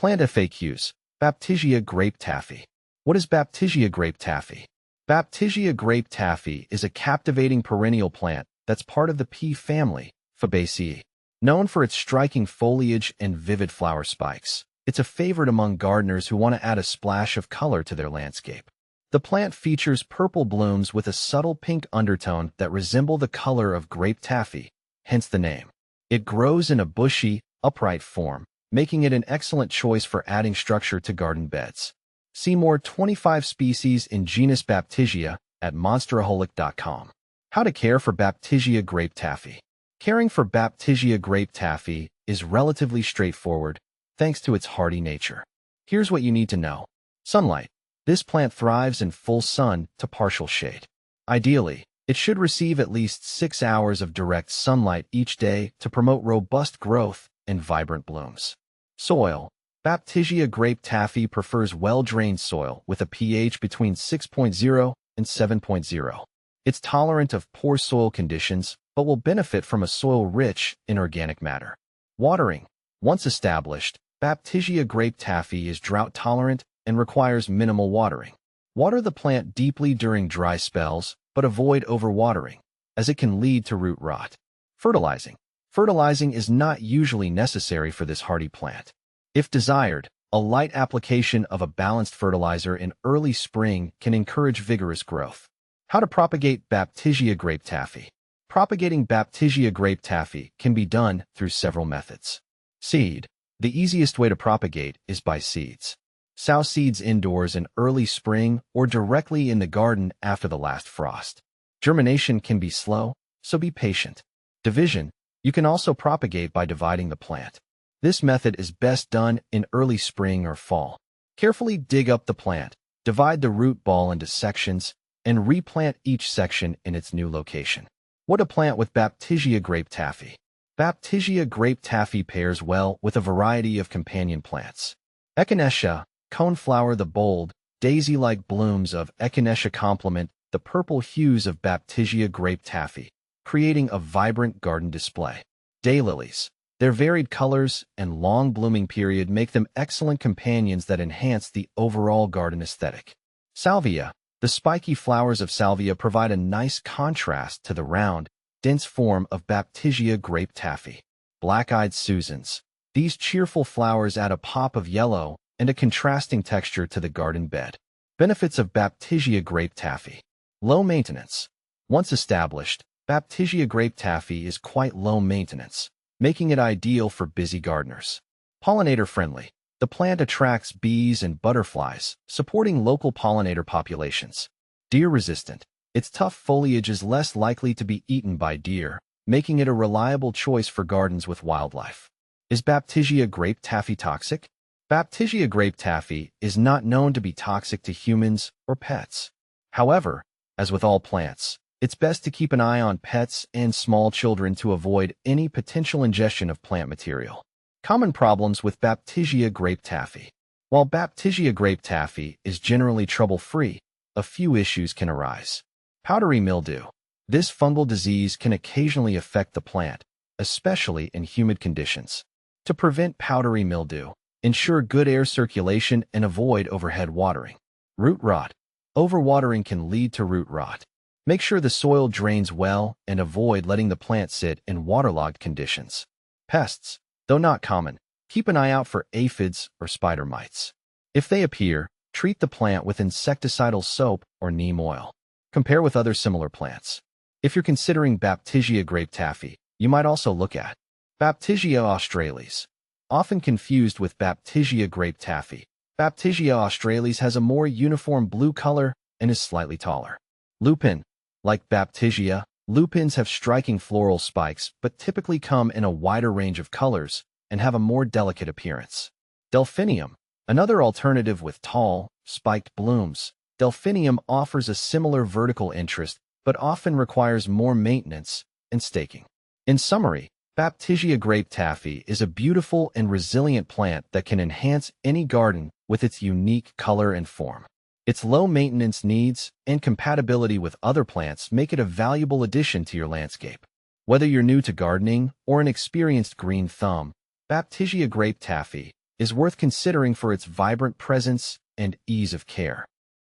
Plant FAQs. Baptisia grape taffy. What is Baptisia grape taffy? Baptisia grape taffy is a captivating perennial plant that's part of the pea family, Fabaceae. Known for its striking foliage and vivid flower spikes, it's a favorite among gardeners who want to add a splash of color to their landscape. The plant features purple blooms with a subtle pink undertone that resemble the color of grape taffy, hence the name. It grows in a bushy, upright form, making it an excellent choice for adding structure to garden beds. See more 25 species in genus Baptisia at monsteraholic.com. How to care for Baptisia grape taffy. Caring for Baptisia grape taffy is relatively straightforward thanks to its hardy nature. Here's what you need to know. Sunlight. This plant thrives in full sun to partial shade. Ideally, it should receive at least 6 hours of direct sunlight each day to promote robust growth and vibrant blooms. Soil. Baptisia grape taffy prefers well-drained soil with a pH between 6.0 and 7.0. It's tolerant of poor soil conditions, but will benefit from a soil rich in organic matter. Watering. Once established, Baptisia grape taffy is drought-tolerant and requires minimal watering. Water the plant deeply during dry spells, but avoid overwatering, as it can lead to root rot. Fertilizing. Fertilizing is not usually necessary for this hardy plant. If desired, a light application of a balanced fertilizer in early spring can encourage vigorous growth. How to propagate Baptisia grape taffy. Propagating Baptisia grape taffy can be done through several methods. Seed. The easiest way to propagate is by seeds. Sow seeds indoors in early spring or directly in the garden after the last frost. Germination can be slow, so be patient. Division. You can also propagate by dividing the plant. This method is best done in early spring or fall. Carefully dig up the plant, divide the root ball into sections, and replant each section in its new location. What to plant with Baptisia grape taffy. Baptisia grape taffy pairs well with a variety of companion plants. Echinacea, coneflower. The bold, daisy-like blooms of Echinacea complement the purple hues of Baptisia grape taffy, creating a vibrant garden display. Daylilies. Their varied colors and long blooming period make them excellent companions that enhance the overall garden aesthetic. Salvia. The spiky flowers of salvia provide a nice contrast to the round, dense form of Baptisia grape taffy. Black-eyed Susans. These cheerful flowers add a pop of yellow and a contrasting texture to the garden bed. Benefits of Baptisia grape taffy. Low maintenance. Once established, Baptisia grape taffy is quite low maintenance, making it ideal for busy gardeners. Pollinator-friendly. The plant attracts bees and butterflies, supporting local pollinator populations. Deer-resistant. Its tough foliage is less likely to be eaten by deer, making it a reliable choice for gardens with wildlife. Is Baptisia grape taffy toxic? Baptisia grape taffy is not known to be toxic to humans or pets. However, as with all plants, it's best to keep an eye on pets and small children to avoid any potential ingestion of plant material. Common problems with Baptisia grape taffy. While Baptisia grape taffy is generally trouble-free, a few issues can arise. Powdery mildew. This fungal disease can occasionally affect the plant, especially in humid conditions. To prevent powdery mildew, ensure good air circulation and avoid overhead watering. Root rot. Overwatering can lead to root rot. Make sure the soil drains well and avoid letting the plant sit in waterlogged conditions. Pests. Though not common, keep an eye out for aphids or spider mites. If they appear, treat the plant with insecticidal soap or neem oil. Compare with other similar plants. If you're considering Baptisia grape taffy, you might also look at Baptisia australis. Often confused with Baptisia grape taffy, Baptisia australis has a more uniform blue color and is slightly taller. Lupin. Like Baptisia, lupins have striking floral spikes but typically come in a wider range of colors and have a more delicate appearance. Delphinium. Another alternative with tall, spiked blooms, Delphinium offers a similar vertical interest but often requires more maintenance and staking. In summary, Baptisia grape taffy is a beautiful and resilient plant that can enhance any garden with its unique color and form. Its low maintenance needs and compatibility with other plants make it a valuable addition to your landscape. Whether you're new to gardening or an experienced green thumb, Baptisia grape taffy is worth considering for its vibrant presence and ease of care.